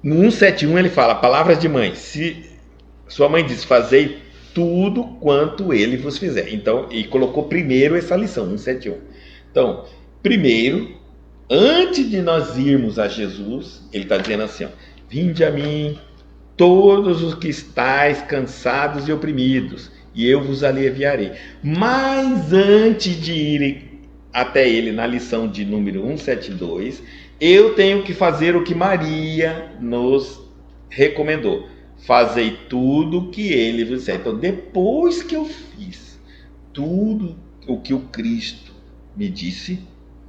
No 171 ele fala, palavras de mãe, se sua mãe diz, fazei tudo quanto ele vos fizer. Então, e colocou primeiro essa lição, 171. Então, primeiro, antes de nós irmos a Jesus, ele está dizendo assim, ó, vinde a mim todos os que estáis cansados e oprimidos, e eu vos aliviarei. Mas antes de ir até ele na lição de número 172, eu tenho que fazer o que Maria nos recomendou. Fazei tudo o que ele vos disser. Então, depois que eu fiz tudo o que o Cristo me disse,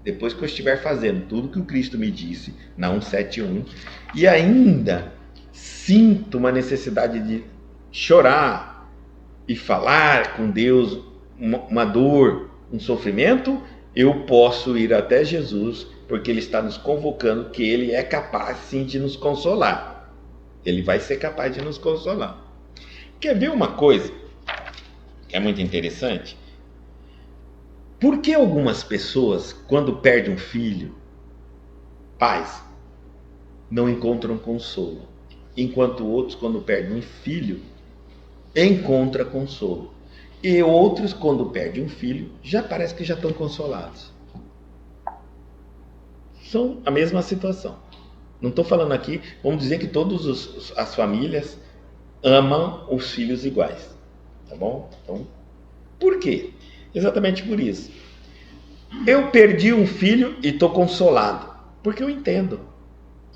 depois que eu estiver fazendo tudo o que o Cristo me disse, na 171, e ainda sinto uma necessidade de chorar e falar com Deus uma dor, um sofrimento, eu posso ir até Jesus, porque ele está nos convocando, que ele é capaz sim de nos consolar. Ele vai ser capaz de nos consolar. Quer ver uma coisa que é muito interessante? Por que algumas pessoas, quando perdem um filho, pais, não encontram consolo? Enquanto outros, quando perdem um filho, encontram consolo. E outros, quando perdem um filho, já parece que já estão consolados. São a mesma situação. Não estou falando aqui, vamos dizer que todas as famílias amam os filhos iguais. Tá bom? Então, por quê? Exatamente por isso. Eu perdi um filho e estou consolado. Porque eu entendo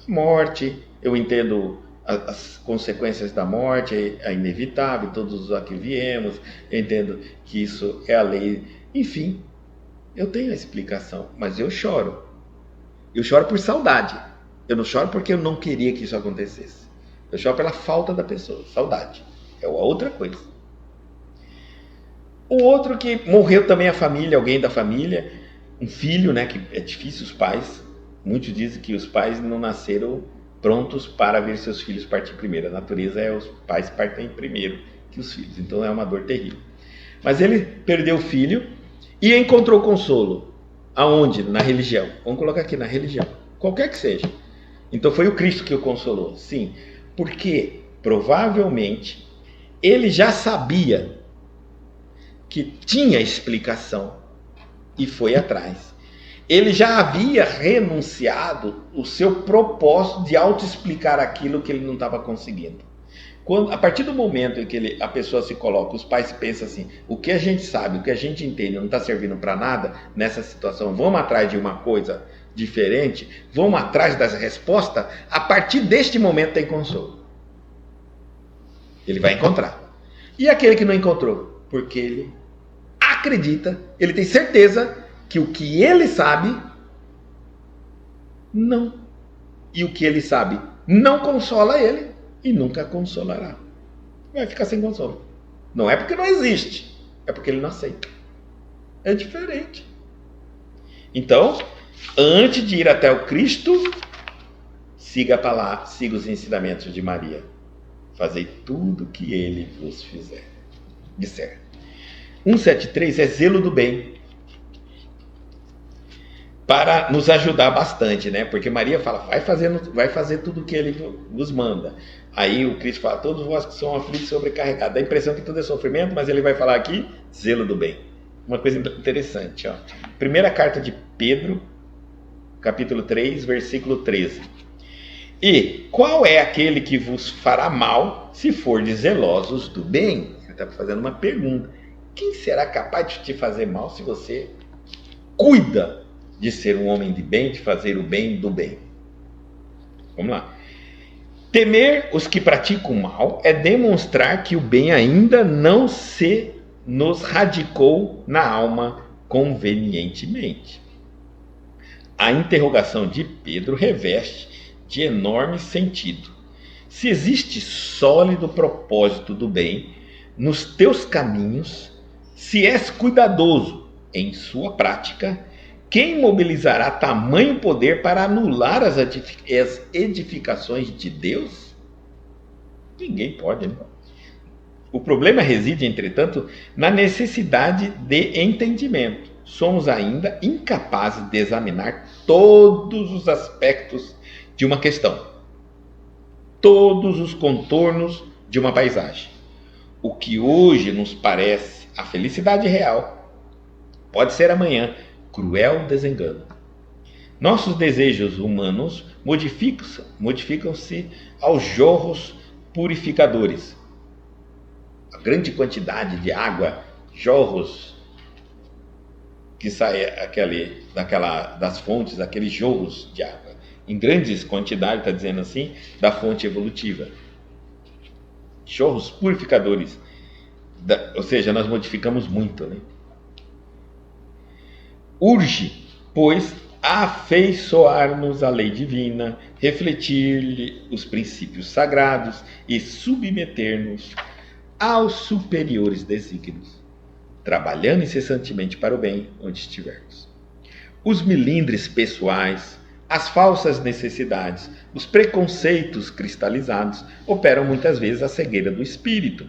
morte, eu entendo as consequências da morte, é inevitável, todos os que viemos, eu entendo que isso é a lei. Enfim, eu tenho a explicação, mas eu choro. Eu choro por saudade. Eu não choro porque eu não queria que isso acontecesse. Eu choro pela falta da pessoa, saudade. É outra coisa. O outro que morreu também a família, alguém da família, um filho, né, que é difícil os pais. Muitos dizem que os pais não nasceram prontos para ver seus filhos partir primeiro. A natureza é os pais partem primeiro que os filhos. Então é uma dor terrível. Mas ele perdeu o filho e encontrou consolo. Aonde? Na religião. Vamos colocar aqui, na religião. Qualquer que seja. Então foi o Cristo que o consolou. Sim, porque provavelmente ele já sabia que tinha explicação e foi atrás. Ele já havia renunciado o seu propósito de auto-explicar aquilo que ele não estava conseguindo. A partir do momento em que a pessoa se coloca, os pais pensam assim, o que a gente sabe, o que a gente entende não está servindo para nada nessa situação, vamos atrás de uma coisa diferente, vamos atrás das respostas, a partir deste momento tem consolo. Ele vai encontrar. E aquele que não encontrou? Porque ele acredita, ele tem certeza que o que ele sabe, não. E o que ele sabe não consola ele e nunca consolará. Vai ficar sem consolo. Não é porque não existe, é porque ele não aceita. É diferente. Então, antes de ir até o Cristo, siga os ensinamentos de Maria. Fazei tudo o que ele vos disser. 173 é zelo do bem. Para nos ajudar bastante, né? Porque Maria fala, vai fazer tudo o que ele vos manda. Aí o Cristo fala, todos vós que são aflitos e sobrecarregados. Dá a impressão que tudo é sofrimento, mas ele vai falar aqui, zelo do bem. Uma coisa interessante, ó. Primeira carta de Pedro, capítulo 3, versículo 13. E qual é aquele que vos fará mal se fordes zelosos do bem? Ele está fazendo uma pergunta. Quem será capaz de te fazer mal se você cuida de ser um homem de bem, de fazer o bem do bem? Vamos lá. Temer os que praticam o mal é demonstrar que o bem ainda não se nos radicou na alma convenientemente. A interrogação de Pedro reveste de enorme sentido. Se existe sólido propósito do bem nos teus caminhos, se és cuidadoso em sua prática, quem mobilizará tamanho poder para anular as edificações de Deus? Ninguém pode, né? O problema reside, entretanto, na necessidade de entendimento. Somos ainda incapazes de examinar todos os aspectos de uma questão. todos os contornos de uma paisagem. O que hoje nos parece a felicidade real, pode ser amanhã cruel desengano. Nossos desejos humanos modificam-se aos jorros purificadores. A grande quantidade de água, jorros, que sai das fontes, aqueles jorros de água, em grandes quantidades, está dizendo assim, da fonte evolutiva. Jorros purificadores. Ou seja, nós modificamos muito, né? Urge, pois, afeiçoar-nos à lei divina, refletir-lhe os princípios sagrados e submeter-nos aos superiores desígnios, trabalhando incessantemente para o bem onde estivermos. Os melindres pessoais, as falsas necessidades, os preconceitos cristalizados operam muitas vezes a cegueira do espírito.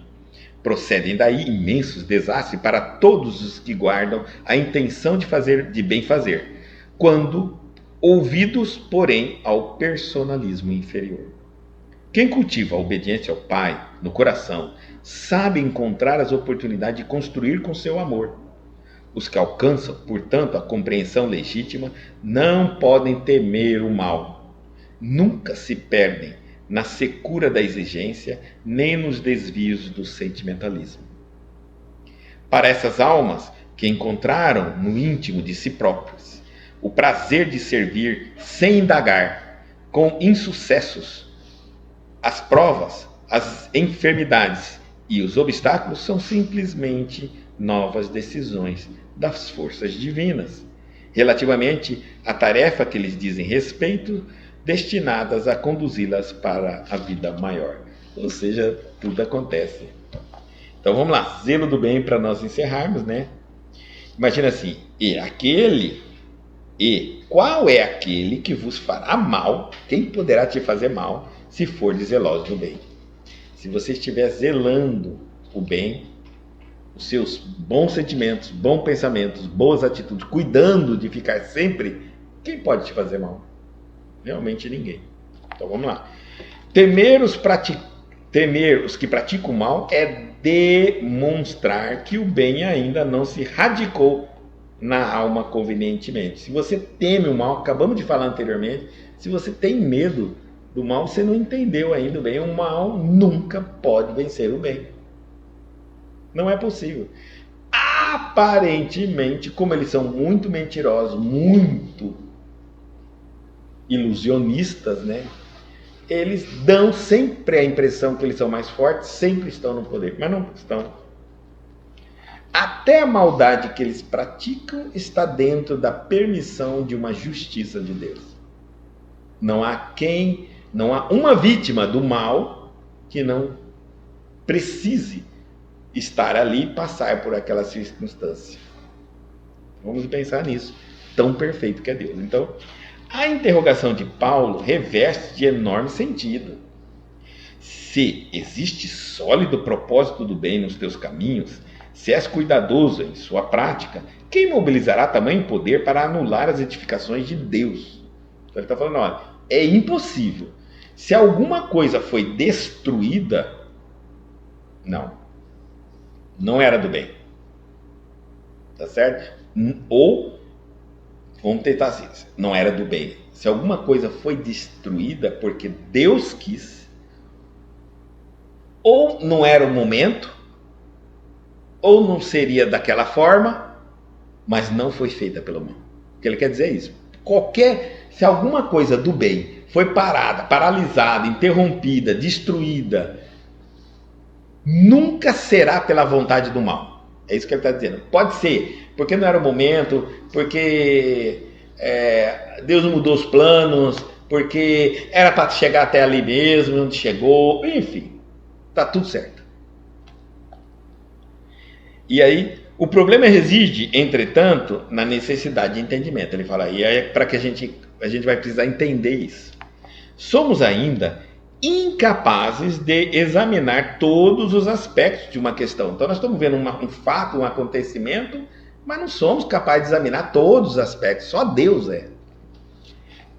Procedem daí imensos desastres para todos os que guardam a intenção de bem fazer, quando ouvidos, porém, ao personalismo inferior. Quem cultiva a obediência ao Pai no coração sabe encontrar as oportunidades de construir com seu amor. Os que alcançam, portanto, a compreensão legítima não podem temer o mal. Nunca se perdem na secura da exigência, nem nos desvios do sentimentalismo. Para essas almas que encontraram no íntimo de si próprias o prazer de servir sem indagar, com insucessos, as provas, as enfermidades e os obstáculos são simplesmente novas decisões das forças divinas, relativamente à tarefa que lhes dizem respeito, destinadas a conduzi-las para a vida maior. Ou seja, tudo acontece. Então vamos lá, zelo do bem para nós encerrarmos, né? Imagina assim, qual é aquele que vos fará mal? Quem poderá te fazer mal se for zeloso do bem? Se você estiver zelando o bem, os seus bons sentimentos, bons pensamentos, boas atitudes, cuidando de ficar sempre, quem pode te fazer mal? Realmente ninguém. Então vamos lá. Temer os que praticam o mal é demonstrar que o bem ainda não se radicou na alma convenientemente. Se você teme o mal, acabamos de falar anteriormente, se você tem medo do mal, você não entendeu ainda o bem. O mal nunca pode vencer o bem. Não é possível. Aparentemente, como eles são muito mentirosos, muito ilusionistas, né? Eles dão sempre a impressão que eles são mais fortes, sempre estão no poder, mas não estão. Até a maldade que eles praticam está dentro da permissão de uma justiça de Deus. Não há uma vítima do mal que não precise estar ali e passar por aquela circunstância. Vamos pensar nisso. Tão perfeito que é Deus. Então, a interrogação de Paulo reveste de enorme sentido. Se existe sólido propósito do bem nos teus caminhos, se és cuidadoso em sua prática, quem mobilizará tamanho poder para anular as edificações de Deus? Então ele está falando, olha, é impossível. Se alguma coisa foi destruída, não era do bem. Tá certo? Ou, vamos tentar assim, não era do bem. Se alguma coisa foi destruída porque Deus quis, ou não era o momento, ou não seria daquela forma, mas não foi feita pelo mal. O que ele quer dizer é isso. Se alguma coisa do bem foi parada, paralisada, interrompida, destruída, nunca será pela vontade do mal. É isso que ele está dizendo. Pode ser, porque não era o momento, porque Deus não mudou os planos, porque era para chegar até ali mesmo, não chegou, enfim, está tudo certo. E aí, o problema reside, entretanto, na necessidade de entendimento. Ele fala, e é para que a gente vai precisar entender isso. Somos ainda incapazes de examinar todos os aspectos de uma questão. Então nós estamos vendo um fato, um acontecimento, mas não somos capazes de examinar todos os aspectos, só Deus é.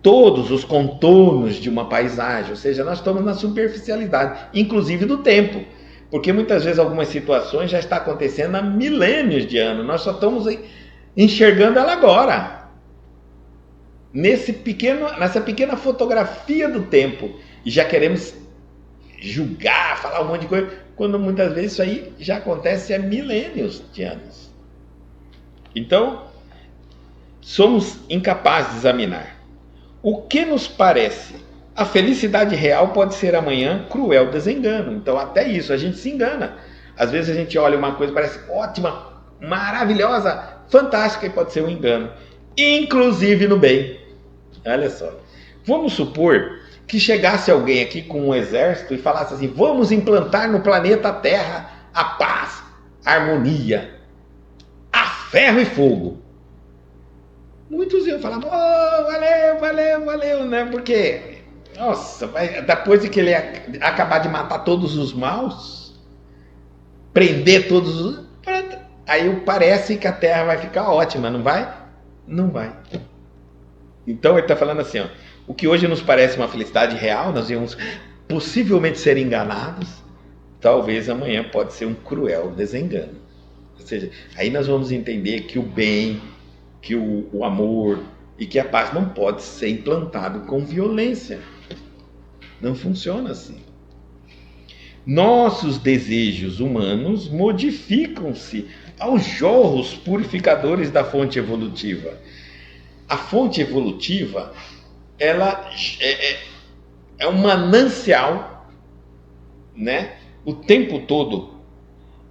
todos os contornos de uma paisagem, ou seja, nós estamos na superficialidade, inclusive do tempo, porque muitas vezes algumas situações já estão acontecendo há milênios de anos, nós só estamos enxergando ela agora, nessa pequena fotografia do tempo, e já queremos julgar, falar um monte de coisa, quando muitas vezes isso aí já acontece há milênios de anos. Então, somos incapazes de examinar o que nos parece. A felicidade real pode ser amanhã cruel desengano. Então, até isso, a gente se engana. Às vezes a gente olha uma coisa que parece ótima, maravilhosa, fantástica, e pode ser um engano. Inclusive no bem. Olha só. Vamos supor que chegasse alguém aqui com um exército e falasse assim: vamos implantar no planeta Terra a paz, a harmonia, a ferro e fogo. Muitos iam falar: oh, valeu, valeu, valeu, né? Porque, nossa, depois de que ele acabar de matar todos os maus, prender todos os... aí parece que a Terra vai ficar ótima, não vai? Não vai. Então ele está falando assim, ó, o que hoje nos parece uma felicidade real, nós íamos possivelmente ser enganados, talvez amanhã pode ser um cruel desengano. Ou seja, aí nós vamos entender que o bem, que o amor e que a paz não pode ser implantado com violência. Não funciona assim. Nossos desejos humanos modificam-se aos jorros purificadores da fonte evolutiva. A fonte evolutiva, ela é um manancial, né, o tempo todo.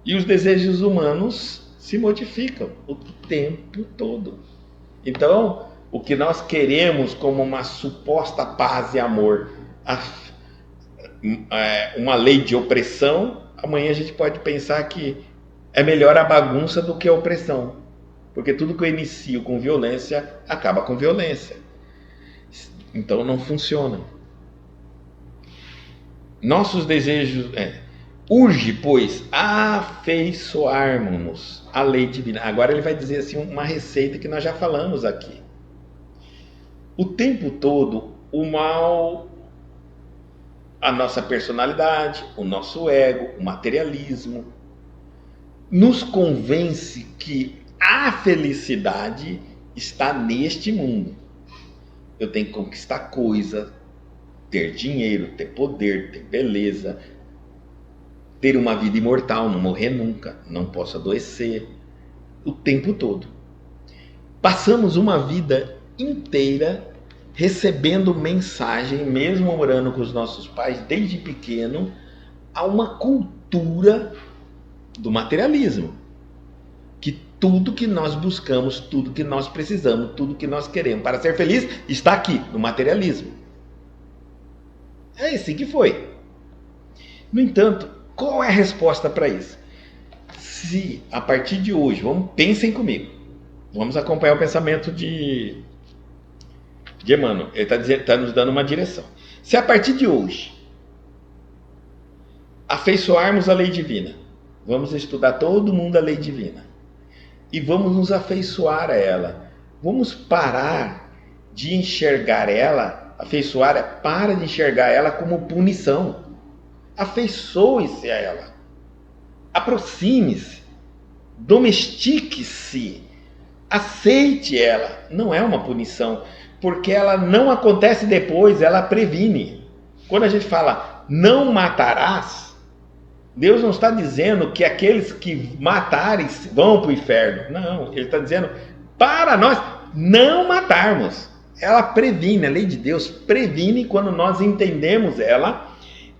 E os desejos humanos se modificam o tempo todo. Então, o que nós queremos como uma suposta paz e amor, uma lei de opressão, amanhã a gente pode pensar que é melhor a bagunça do que a opressão. Porque tudo que eu inicio com violência, acaba com violência. Então não funciona. Nossos desejos... urge, pois, afeiçoarmos-nos à lei divina. Agora ele vai dizer assim uma receita que nós já falamos aqui. O tempo todo, o mal, a nossa personalidade, o nosso ego, o materialismo, nos convence que a felicidade está neste mundo. Eu tenho que conquistar coisa, ter dinheiro, ter poder, ter beleza, ter uma vida imortal, não morrer nunca, não posso adoecer, o tempo todo. Passamos uma vida inteira recebendo mensagem, mesmo morando com os nossos pais desde pequeno, a uma cultura do materialismo. Que tudo que nós buscamos, tudo que nós precisamos, tudo que nós queremos para ser feliz está aqui, no materialismo. É assim que foi. No entanto, qual é a resposta para isso? Se a partir de hoje, pensem comigo, vamos acompanhar o pensamento de Emmanuel, ele está nos dando uma direção. Se a partir de hoje afeiçoarmos a lei divina, vamos estudar todo mundo a lei divina e vamos nos afeiçoar a ela, vamos parar de enxergar ela, afeiçoar, para de enxergar ela como punição. Afeiçoe-se a ela, aproxime-se, domestique-se, aceite ela. Não é uma punição, porque ela não acontece depois, ela previne. Quando a gente fala não matarás, Deus não está dizendo que aqueles que matarem vão para o inferno. Não, ele está dizendo para nós não matarmos. Ela previne, a lei de Deus previne quando nós entendemos ela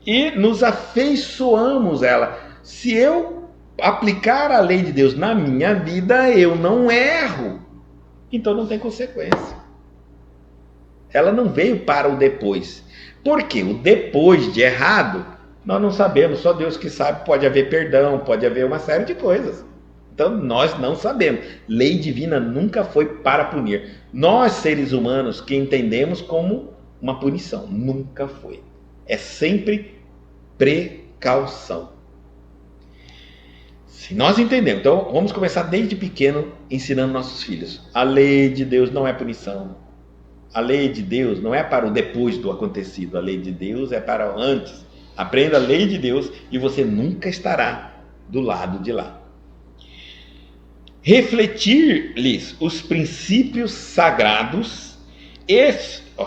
e nos afeiçoamos ela. Se eu aplicar a lei de Deus na minha vida, eu não erro. Então não tem consequência. Ela não veio para o depois. Por quê? O depois de errado, nós não sabemos, só Deus que sabe. Pode haver perdão, pode haver uma série de coisas. Então nós não sabemos. Lei divina nunca foi para punir. Nós, seres humanos, que entendemos como uma punição, nunca foi. É sempre precaução. Se nós entendemos, então vamos começar desde pequeno ensinando nossos filhos. A lei de Deus não é punição. A lei de Deus não é para o depois do acontecido, a lei de Deus é para o antes. Aprenda a lei de Deus e você nunca estará do lado de lá. Refletir-lhes os princípios sagrados,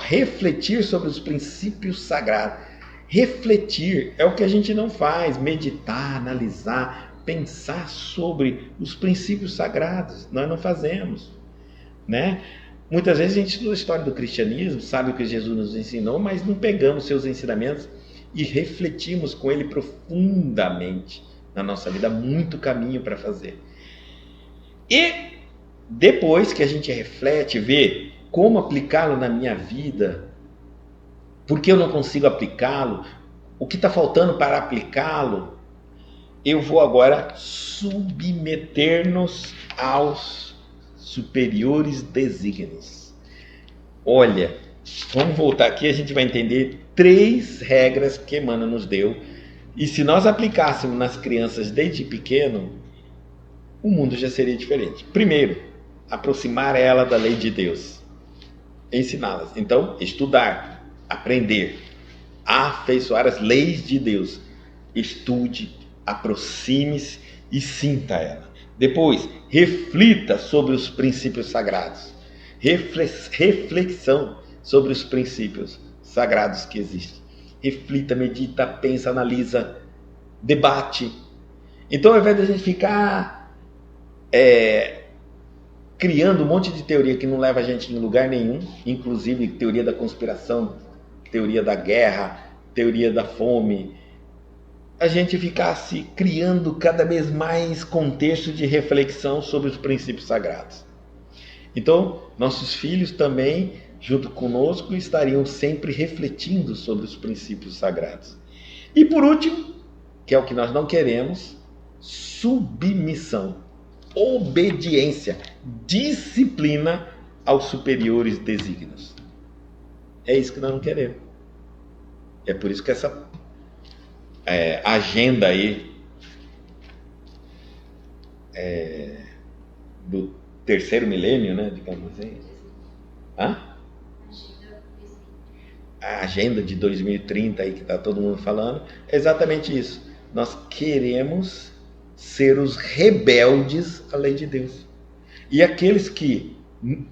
refletir sobre os princípios sagrados. Refletir é o que a gente não faz, meditar, analisar, pensar sobre os princípios sagrados. Nós não fazemos, né? Muitas vezes a gente estuda a história do cristianismo, sabe o que Jesus nos ensinou, mas não pegamos seus ensinamentos e refletimos com ele profundamente na nossa vida. Há muito caminho para fazer. E depois que a gente reflete, vê como aplicá-lo na minha vida, por que eu não consigo aplicá-lo, o que está faltando para aplicá-lo, eu vou agora submeter-nos aos superiores desígnios. Olha, vamos voltar aqui, a gente vai entender 3 regras que Emmanuel nos deu. E se nós aplicássemos nas crianças desde pequeno, o mundo já seria diferente. Primeiro, aproximar ela da lei de Deus. Ensiná-las. Então, estudar, aprender, afeiçoar as leis de Deus. Estude, aproxime-se e sinta ela. Depois, reflita sobre os princípios sagrados. Reflexão sobre os princípios sagrados que existem. Reflita, medita, pensa, analisa, debate. Então, ao invés de a gente ficar criando um monte de teoria que não leva a gente em lugar nenhum, inclusive teoria da conspiração, teoria da guerra, teoria da fome, a gente ficasse criando cada vez mais contexto de reflexão sobre os princípios sagrados. Então, nossos filhos também, junto conosco, estariam sempre refletindo sobre os princípios sagrados. E por último, que é o que nós não queremos, submissão, obediência, disciplina aos superiores desígnios. É isso que nós não queremos. É por isso que essa agenda aí do terceiro milênio, né, digamos assim. A agenda de 2030 aí que está todo mundo falando, é exatamente isso. Nós queremos ser os rebeldes à lei de Deus. E aqueles que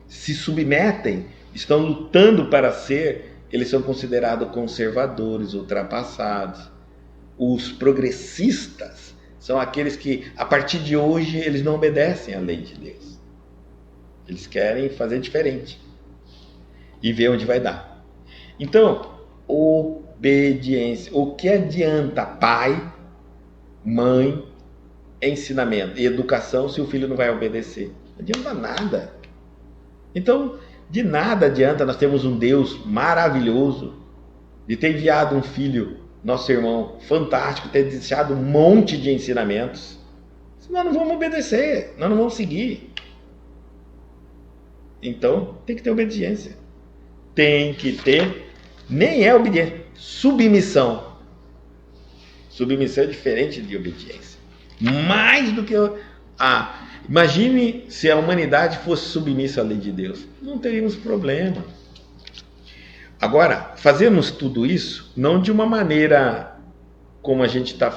se submetem, estão lutando para ser, eles são considerados conservadores, ultrapassados. Os progressistas são aqueles que, a partir de hoje, eles não obedecem à lei de Deus. Eles querem fazer diferente e ver onde vai dar. Então, obediência. O que adianta pai, mãe, ensinamento e educação se o filho não vai obedecer? Não adianta nada. Então, de nada adianta nós termos um Deus maravilhoso, de ter enviado um filho, nosso irmão fantástico, ter deixado um monte de ensinamentos, se nós não vamos obedecer, nós não vamos seguir. Então, tem que ter obediência. Tem que ter, nem é obediência, submissão. Submissão é diferente de obediência. Mais do que imagine se a humanidade fosse submissa à lei de Deus. Não teríamos problema. Agora, fazemos tudo isso não de uma maneira como a gente está,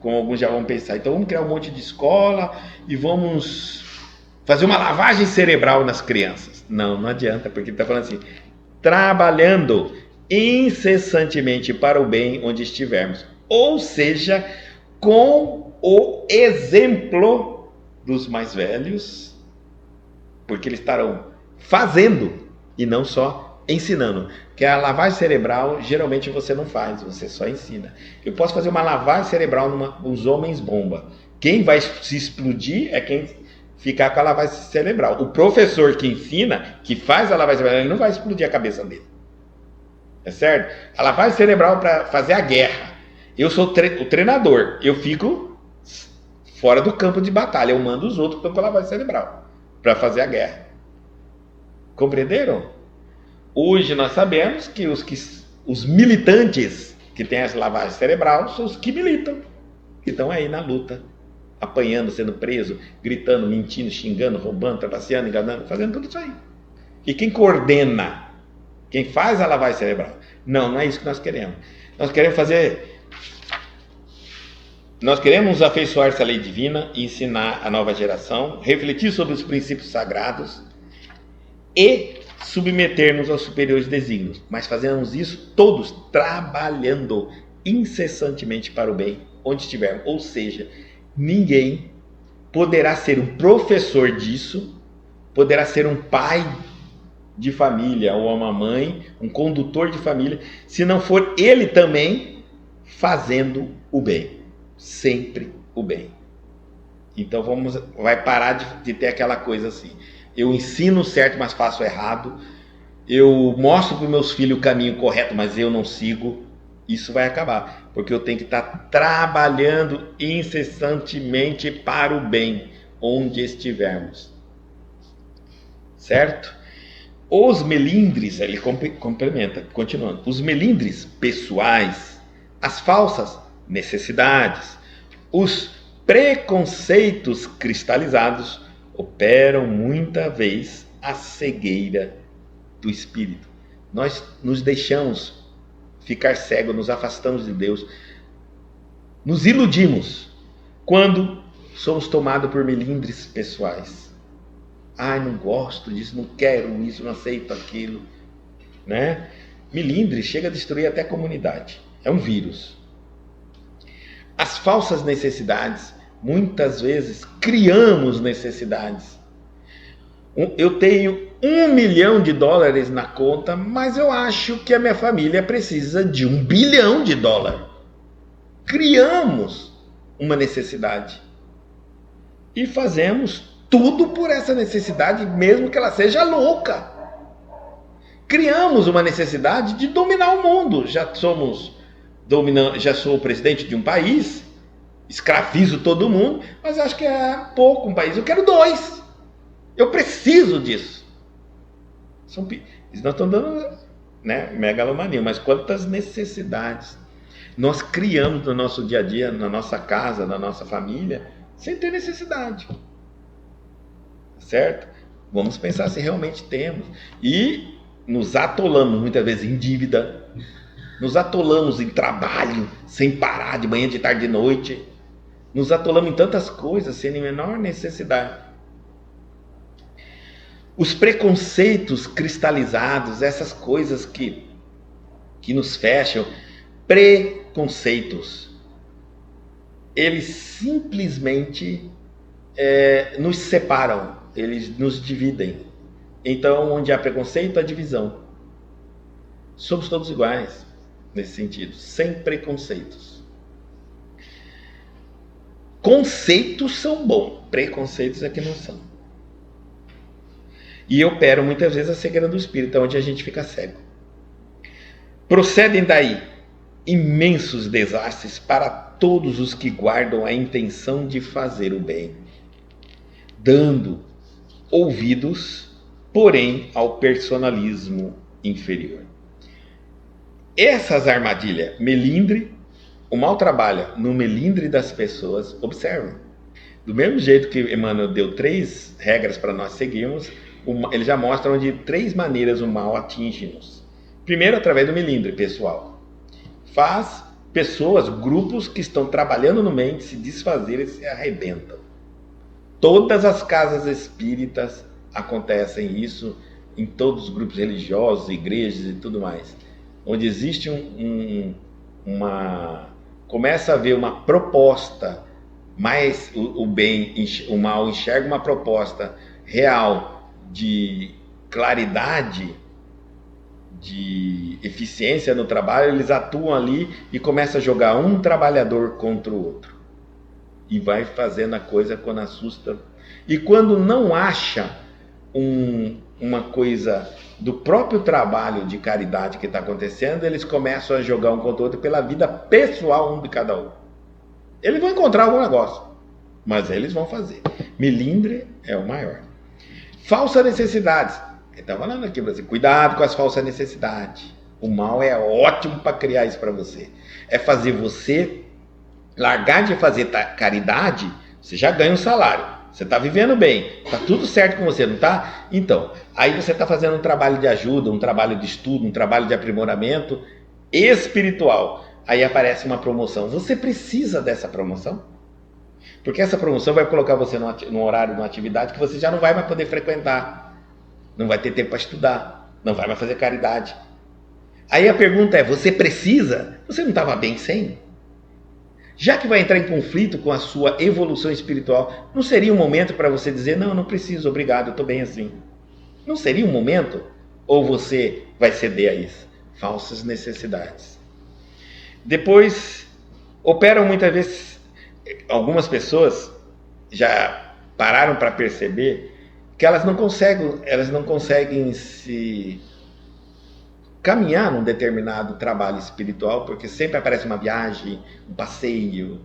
como alguns já vão pensar. Então vamos criar um monte de escola e vamos fazer uma lavagem cerebral nas crianças. Não adianta, porque ele está falando assim, trabalhando incessantemente para o bem onde estivermos. Ou seja, com o exemplo dos mais velhos, porque eles estarão fazendo e não só ensinando. Que a lavagem cerebral, geralmente você não faz, você só ensina. Eu posso fazer uma lavagem cerebral nos homens bomba. Quem vai se explodir é quem ficar com a lavagem cerebral. O professor que ensina, que faz a lavagem cerebral, ele não vai explodir a cabeça dele. É certo? A lavagem cerebral para fazer a guerra. Eu sou o treinador, eu fico fora do campo de batalha, eu mando os outros que estão com a lavagem cerebral para fazer a guerra. Compreenderam? Hoje nós sabemos que os militantes que têm essa lavagem cerebral são os que militam, que estão aí na luta, apanhando, sendo preso, gritando, mentindo, xingando, roubando, trapaceando, enganando, fazendo tudo isso aí. E quem coordena Quem faz a lavagem cerebral. Não, não é isso que nós queremos. Nós queremos fazer... Nós queremos nos afeiçoar-se à lei divina e ensinar a nova geração, refletir sobre os princípios sagrados e submeter-nos aos superiores desígnios. Mas fazemos isso todos trabalhando incessantemente para o bem, onde estivermos. Ou seja, ninguém poderá ser um professor disso, poderá ser um pai de família ou uma mãe, um condutor de família, se não for ele também fazendo o bem. Sempre o bem. Então vai parar de ter aquela coisa assim, eu ensino certo, mas faço errado, eu mostro para os meus filhos o caminho correto, mas eu não sigo. Isso vai acabar, porque eu tenho que estar trabalhando incessantemente para o bem, onde estivermos. Certo? Os melindres, ele complementa, continuando, os melindres pessoais, as falsas necessidades, os preconceitos cristalizados operam muita vez a cegueira do espírito. Nós nos deixamos ficar cegos, nos afastamos de Deus, nos iludimos quando somos tomados por melindres pessoais. Ai, não gosto disso, não quero isso, não aceito aquilo, né? Melindre chega a destruir até a comunidade. É um vírus. As falsas necessidades, muitas vezes criamos necessidades. Eu tenho $1 milhão na conta, mas eu acho que a minha família precisa de $1 bilhão. Criamos uma necessidade e fazemos tudo por essa necessidade, mesmo que ela seja louca. Criamos uma necessidade de dominar o mundo. Já sou o presidente de um país, escravizo todo mundo, mas acho que é pouco um país. Eu quero 2. Eu preciso disso. Eles não estão dando, né, megalomania, mas quantas necessidades nós criamos no nosso dia a dia, na nossa casa, na nossa família, sem ter necessidade. Certo? Vamos pensar se realmente temos. E nos atolamos muitas vezes em dívida, nos atolamos em trabalho sem parar, de manhã, de tarde, de noite. Nos atolamos em tantas coisas sem a menor necessidade. Os preconceitos cristalizados, essas coisas que nos fecham, preconceitos, eles simplesmente nos separam, eles nos dividem. Então, onde há preconceito, há divisão. Somos todos iguais nesse sentido, sem preconceitos. Conceitos são bons, preconceitos é que não são. E opero muitas vezes a cegueira do espírito, onde a gente fica cego. Procedem daí imensos desastres para todos os que guardam a intenção de fazer o bem, dando ouvidos, porém, ao personalismo inferior. Essas armadilhas, melindre, o mal trabalha no melindre das pessoas. Observem, do mesmo jeito que Emmanuel deu 3 regras para nós seguirmos, ele já mostra de 3 maneiras o mal atinge-nos. Primeiro, através do melindre pessoal. Faz pessoas, grupos que estão trabalhando no bem, se desfazerem e se arrebentam. Todas as casas espíritas acontecem isso, em todos os grupos religiosos, igrejas e tudo mais. Onde existe começa a haver uma proposta, mas o mal enxerga uma proposta real de claridade, de eficiência no trabalho, eles atuam ali e começam a jogar um trabalhador contra o outro. E vai fazendo a coisa quando assusta. E quando não acha uma coisa do próprio trabalho de caridade que está acontecendo, eles começam a jogar um contra o outro pela vida pessoal um de cada um. Eles vão encontrar algum negócio, mas eles vão fazer. Melindre é o maior. Falsas necessidades. Ele está falando aqui para você, cuidado com as falsas necessidades. O mal é ótimo para criar isso para você. É fazer você largar de fazer caridade, você já ganha um salário. Você está vivendo bem, está tudo certo com você, não está? Então, aí você está fazendo um trabalho de ajuda, um trabalho de estudo, um trabalho de aprimoramento espiritual. Aí aparece uma promoção. Você precisa dessa promoção? Porque essa promoção vai colocar você num horário, numa atividade que você já não vai mais poder frequentar. Não vai ter tempo para estudar. Não vai mais fazer caridade. Aí a pergunta é, você precisa? Você não estava bem sem? Já que vai entrar em conflito com a sua evolução espiritual, não seria um momento para você dizer, não, não preciso, obrigado, eu estou bem assim? Não seria um momento? Ou você vai ceder a isso? Falsas necessidades. Depois, operam muitas vezes, algumas pessoas já pararam para perceber que elas não conseguem se caminhar num determinado trabalho espiritual, porque sempre aparece uma viagem, um passeio,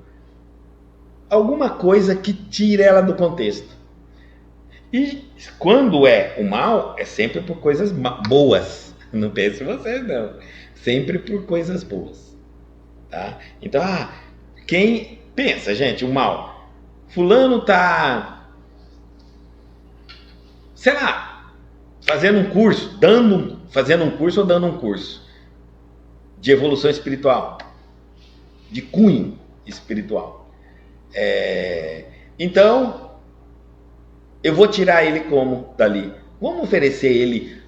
alguma coisa que tira ela do contexto. E quando é o mal, é sempre por coisas boas. Não pense você, não. Sempre por coisas boas. Tá? Então, quem pensa, gente, o mal? Fulano tá, sei lá, fazendo um curso, fazendo um curso ou dando um curso de evolução espiritual, de cunho espiritual. Então, eu vou tirar ele como dali? Vamos oferecer ele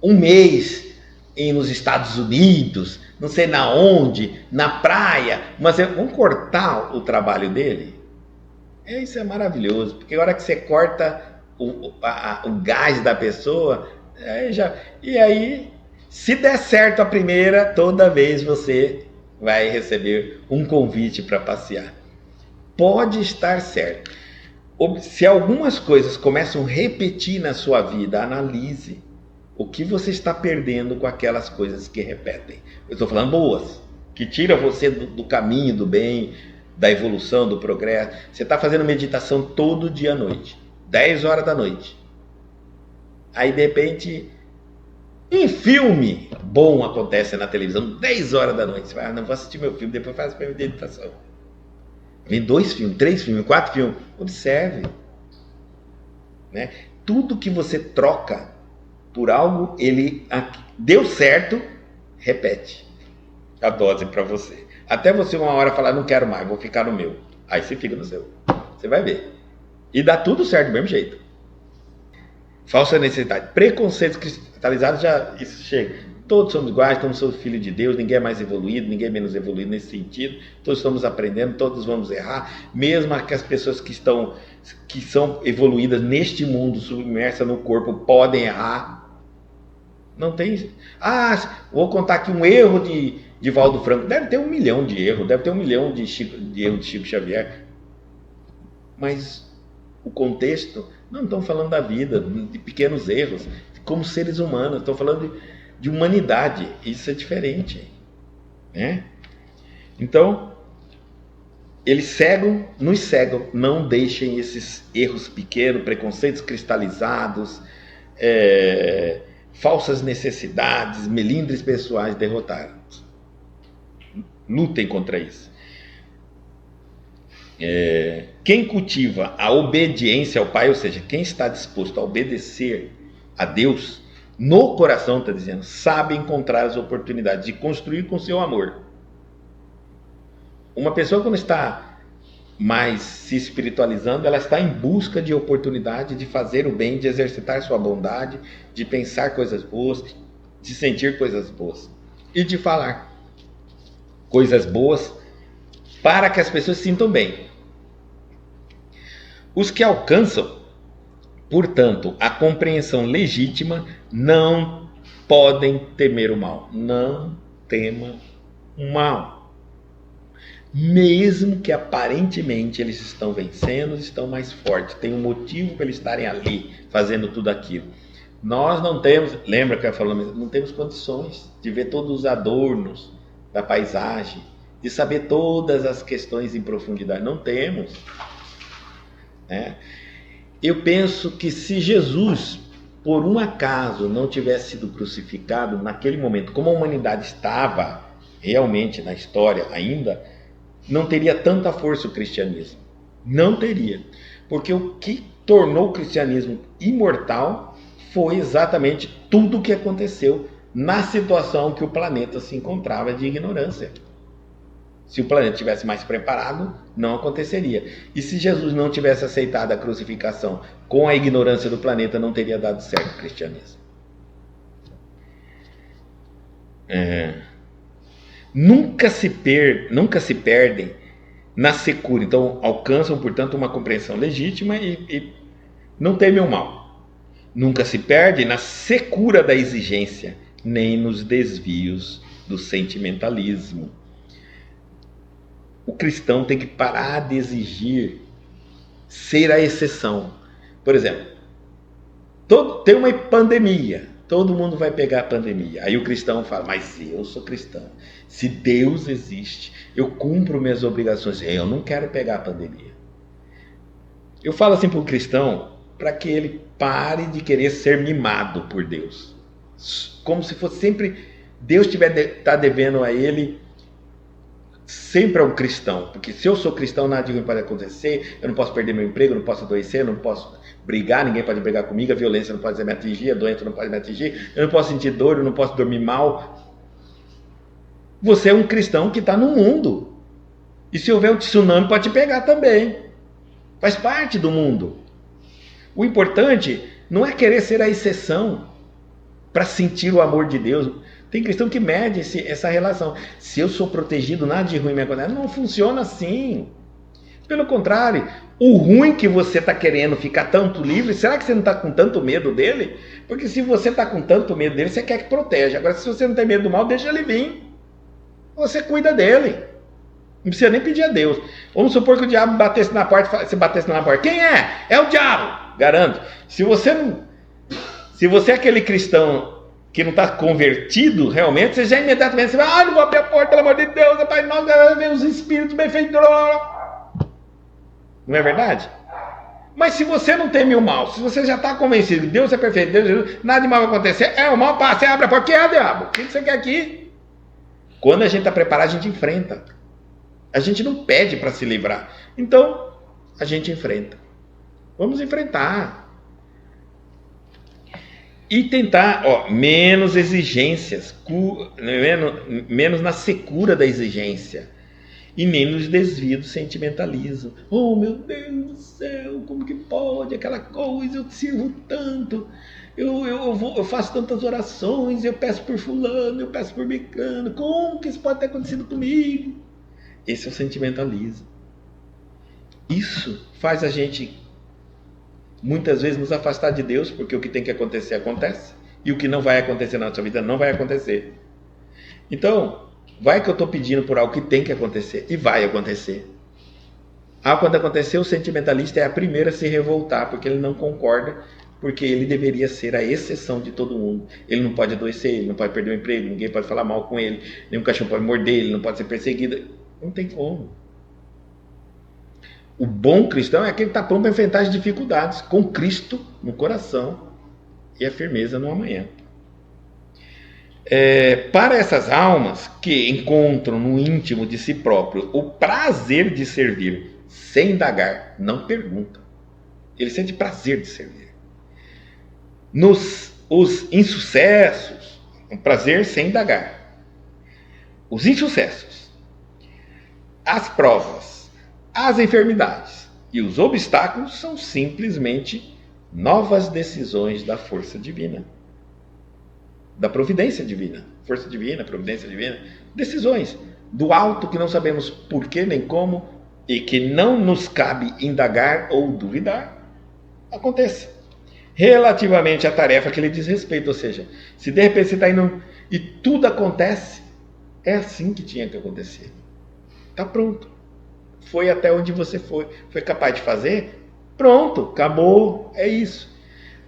um mês nos Estados Unidos, não sei na onde, na praia, mas vamos cortar o trabalho dele? Isso é maravilhoso, porque a hora que você corta o gás da pessoa, e aí, se der certo a primeira, toda vez você vai receber um convite para passear. Pode estar certo. Se algumas coisas começam a repetir na sua vida, analise o que você está perdendo com aquelas coisas que repetem. Eu estou falando boas, que tira você do caminho do bem, da evolução, do progresso. Você está fazendo meditação todo dia à noite, 10 horas da noite. Aí, de repente, um filme bom acontece na televisão, 10 horas da noite. Você vai, não vou assistir meu filme, depois faço minha meditação. Vem 2 filmes, 3 filmes, 4 filmes. Observe. Né? Tudo que você troca por algo, ele deu certo, repete a dose para você. Até você uma hora falar, não quero mais, vou ficar no meu. Aí você fica no seu. Você vai ver. E dá tudo certo do mesmo jeito. Falsa necessidade. Preconceitos cristalizados, isso chega. Todos somos iguais, todos somos filhos de Deus, ninguém é mais evoluído, ninguém é menos evoluído nesse sentido. Todos estamos aprendendo, todos vamos errar. Mesmo que as pessoas que são evoluídas neste mundo, submersas no corpo, podem errar. Não tem... vou contar aqui um erro de Valdo Franco. Deve ter 1 milhão de erros, deve ter 1 milhão de erros de Chico Xavier. Mas o contexto, não estão falando da vida, de pequenos erros, como seres humanos, estão falando de humanidade. Isso é diferente. Né? Então, eles nos cegam, não deixem esses erros pequenos, preconceitos cristalizados, falsas necessidades, melindres pessoais derrotados. Lutem contra isso. Quem cultiva a obediência ao Pai, ou seja, quem está disposto a obedecer a Deus, no coração, está dizendo, sabe encontrar as oportunidades de construir com seu amor. Uma pessoa, quando está mais se espiritualizando, ela está em busca de oportunidade de fazer o bem, de exercitar sua bondade, de pensar coisas boas, de sentir coisas boas e de falar coisas boas para que as pessoas se sintam bem. Os que alcançam, portanto, a compreensão legítima não podem temer o mal. Não tema o mal. Mesmo que aparentemente eles estão vencendo, estão mais fortes, tem um motivo para eles estarem ali, fazendo tudo aquilo. Nós não temos, lembra que eu falei, não temos condições de ver todos os adornos da paisagem, de saber todas as questões em profundidade. Não temos. Né? Eu penso que se Jesus, por um acaso, não tivesse sido crucificado naquele momento, como a humanidade estava realmente na história ainda, não teria tanta força o cristianismo. Não teria. Porque o que tornou o cristianismo imortal foi exatamente tudo o que aconteceu na situação que o planeta se encontrava de ignorância. Se o planeta tivesse mais preparado, não aconteceria. E se Jesus não tivesse aceitado a crucificação com a ignorância do planeta, não teria dado certo o cristianismo. Nunca se perdem na secura. Então, alcançam, portanto, uma compreensão legítima e não temem o mal. Nunca se perde na secura da exigência, nem nos desvios do sentimentalismo. O cristão tem que parar de exigir ser a exceção. Por exemplo, tem uma pandemia, todo mundo vai pegar a pandemia. Aí o cristão fala, mas eu sou cristão. Se Deus existe, eu cumpro minhas obrigações. Eu não quero pegar a pandemia. Eu falo assim para o cristão, para que ele pare de querer ser mimado por Deus. Como se fosse sempre Deus tá devendo a ele sempre ao cristão. Porque se eu sou cristão, nada de ruim pode acontecer. Eu não posso perder meu emprego, eu não posso adoecer, eu não posso brigar, ninguém pode brigar comigo, a violência não pode me atingir, a doença não pode me atingir, eu não posso sentir dor, eu não posso dormir mal. Você é um cristão que está no mundo. E se houver um tsunami, pode te pegar também. Faz parte do mundo. O importante não é querer ser a exceção para sentir o amor de Deus. Tem cristão que mede essa relação. Se eu sou protegido, nada de ruim me acontece. Não funciona assim. Pelo contrário, o ruim que você está querendo ficar tanto livre, será que você não está com tanto medo dele? Porque se você está com tanto medo dele, você quer que proteja. Agora, se você não tem medo do mal, deixa ele vir. Você cuida dele. Não precisa nem pedir a Deus. Vamos supor que o diabo batesse na porta, você batesse na porta. Quem é? É o diabo. Garanto. Se você é aquele cristão que não está convertido realmente, você já imediatamente vai, não vou abrir a porta, pelo amor de Deus, Pai nosso, vem os espíritos benfeitores. Não é verdade? Mas se você não teme o mal, se você já está convencido que Deus é perfeito, nada de mal vai acontecer, o mal passa, você abre a porta, que é, diabo? O que você quer aqui? Quando a gente está preparado, a gente enfrenta. A gente não pede para se livrar. Então, a gente enfrenta. Vamos enfrentar. E tentar, menos exigências, menos na secura da exigência. E menos desvio do sentimentalismo. Oh, meu Deus do céu, como que pode aquela coisa? Eu te sirvo tanto, eu faço tantas orações, eu peço por fulano, eu peço por bicano. Como que isso pode ter acontecido comigo? Esse é o sentimentalismo. Isso faz a gente, muitas vezes, nos afastar de Deus, porque o que tem que acontecer, acontece. E o que não vai acontecer na nossa vida, não vai acontecer. Então, vai que eu estou pedindo por algo que tem que acontecer. E vai acontecer. Quando acontecer, o sentimentalista é a primeira a se revoltar, porque ele não concorda, porque ele deveria ser a exceção de todo mundo. Ele não pode adoecer, ele não pode perder o emprego, ninguém pode falar mal com ele, nenhum cachorro pode morder, ele não pode ser perseguido. Não tem como. O bom cristão é aquele que está pronto para enfrentar as dificuldades, com Cristo no coração e a firmeza no amanhã. Para essas almas que encontram no íntimo de si próprio o prazer de servir, sem indagar, não perguntam. Ele sente prazer de servir. Os insucessos, um prazer sem indagar. Os insucessos, as provas, as enfermidades e os obstáculos são simplesmente novas decisões da força divina. Da providência divina, força divina, providência divina, decisões do alto que não sabemos porquê nem como e que não nos cabe indagar ou duvidar, aconteça relativamente à tarefa que lhe diz respeito. Ou seja, se de repente você está indo e tudo acontece, é assim que tinha que acontecer. Está pronto. Foi até onde você foi capaz de fazer, pronto, acabou, é isso.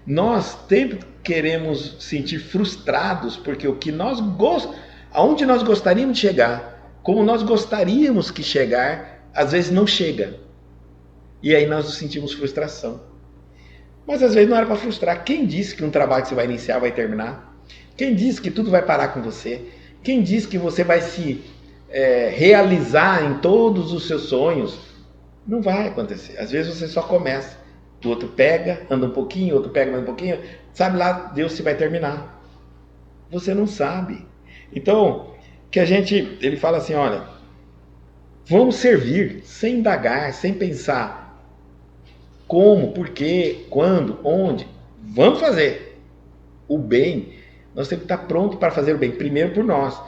Nós sempre queremos sentir frustrados, porque o que nós aonde nós gostaríamos de chegar, como nós gostaríamos que chegar, às vezes não chega. E aí nós sentimos frustração. Mas às vezes não era para frustrar. Quem disse que um trabalho que você vai iniciar vai terminar? Quem disse que tudo vai parar com você? Quem disse que você vai se realizar em todos os seus sonhos? Não vai acontecer. Às vezes você só começa, o outro pega, anda um pouquinho, o outro pega mais um pouquinho, sabe lá Deus se vai terminar. Você não sabe. Então, que a gente, ele fala assim, olha, vamos servir sem indagar, sem pensar como, por quê, quando, onde. Vamos fazer o bem. Nós temos que estar pronto para fazer o bem, primeiro por nós.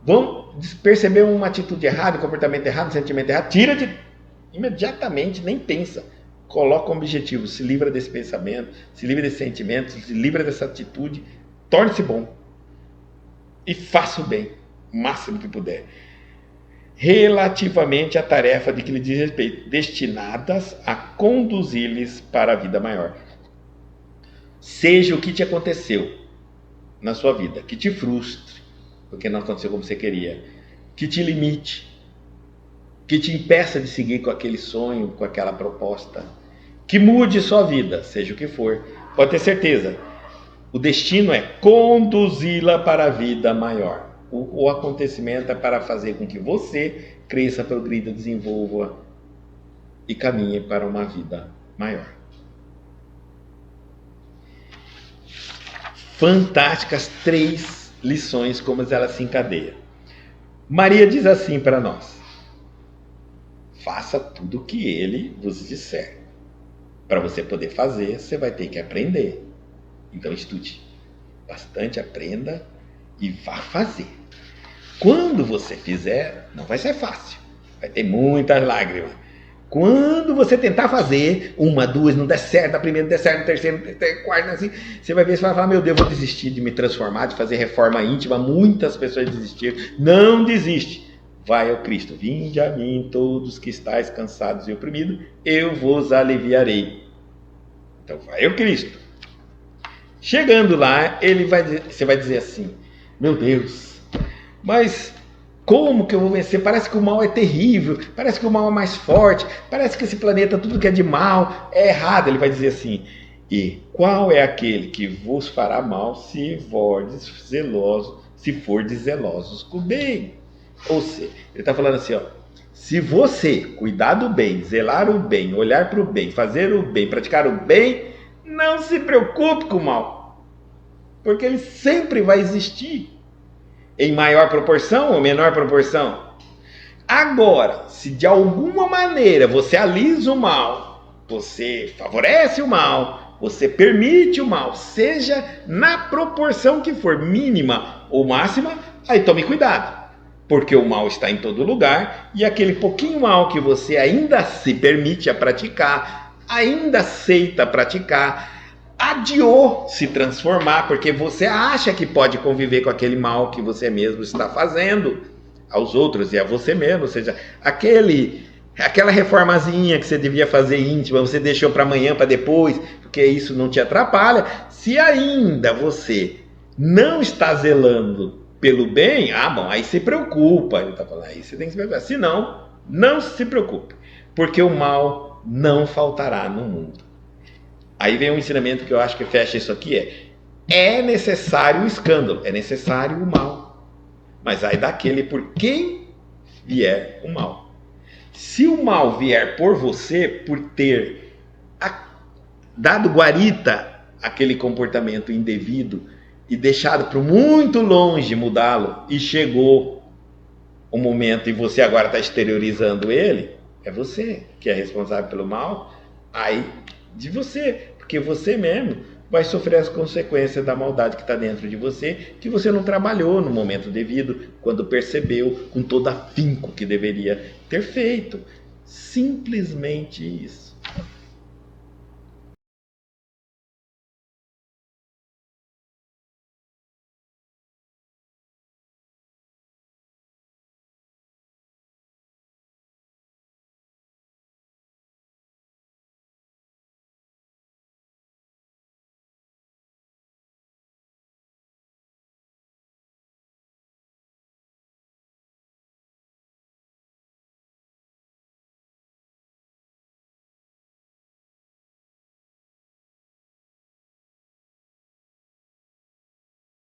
Vamos perceber uma atitude errada, um comportamento errado, um sentimento errado, tira de imediatamente, nem pensa. Coloca um objetivo, se livra desse pensamento, se livra desse sentimento, se livra dessa atitude, torne-se bom. E faça o bem, o máximo que puder. Relativamente à tarefa de que lhe diz respeito, destinadas a conduzi-lhes para a vida maior. Seja o que te aconteceu na sua vida, que te frustre, porque não aconteceu como você queria, que te limite, que te impeça de seguir com aquele sonho, com aquela proposta, que mude sua vida, seja o que for, pode ter certeza, o destino é conduzi-la para a vida maior. O acontecimento é para fazer com que você cresça, progrida, desenvolva e caminhe para uma vida maior. Fantásticas 3 lições, como elas se encadeiam. Maria diz assim para nós: faça tudo o que ele vos disser. Para você poder fazer, você vai ter que aprender. Então estude bastante, aprenda e vá fazer. Quando você fizer, não vai ser fácil, vai ter muitas lágrimas. Quando você tentar fazer, 1, 2, não der certo, a primeira não der certo, a terceira, a quarta, assim, você vai ver, você vai falar, meu Deus, vou desistir de me transformar, de fazer reforma íntima. Muitas pessoas desistiram. Não desiste. Vai ao Cristo. Vinde a mim todos que estáis cansados e oprimidos, eu vos aliviarei. Então vai ao Cristo. Chegando lá, você vai dizer assim, meu Deus, mas como que eu vou vencer? Parece que o mal é terrível, parece que o mal é mais forte, parece que esse planeta, tudo que é de mal, é errado. Ele vai dizer assim, e qual é aquele que vos fará mal se fordes zelosos com o bem? Ou seja, ele está falando assim, ó, se você cuidar do bem, zelar o bem, olhar para o bem, fazer o bem, praticar o bem, não se preocupe com o mal, porque ele sempre vai existir, em maior proporção ou menor proporção. Agora, se de alguma maneira você alisa o mal, você favorece o mal, você permite o mal, seja na proporção que for, mínima ou máxima, aí tome cuidado, porque o mal está em todo lugar e aquele pouquinho mal que você ainda se permite a praticar, ainda aceita praticar, adiou se transformar, porque você acha que pode conviver com aquele mal que você mesmo está fazendo aos outros e a você mesmo, ou seja, aquela reformazinha que você devia fazer íntima, você deixou para amanhã, para depois, porque isso não te atrapalha. Se ainda você não está zelando pelo bem, bom, aí se preocupa, ele está falando, aí você tem que se preocupar. Se não, não se preocupe, porque o mal não faltará no mundo. Aí vem um ensinamento que eu acho que fecha isso aqui, é necessário o escândalo, é necessário o mal, mas aí daquele por quem vier o mal. Se o mal vier por você, por ter dado guarita àquele comportamento indevido e deixado para muito longe mudá-lo, e chegou o momento e você agora está exteriorizando ele, é você que é responsável pelo mal, aí de você, porque você mesmo vai sofrer as consequências da maldade que está dentro de você, que você não trabalhou no momento devido, quando percebeu com todo afinco que deveria ter feito. Simplesmente isso.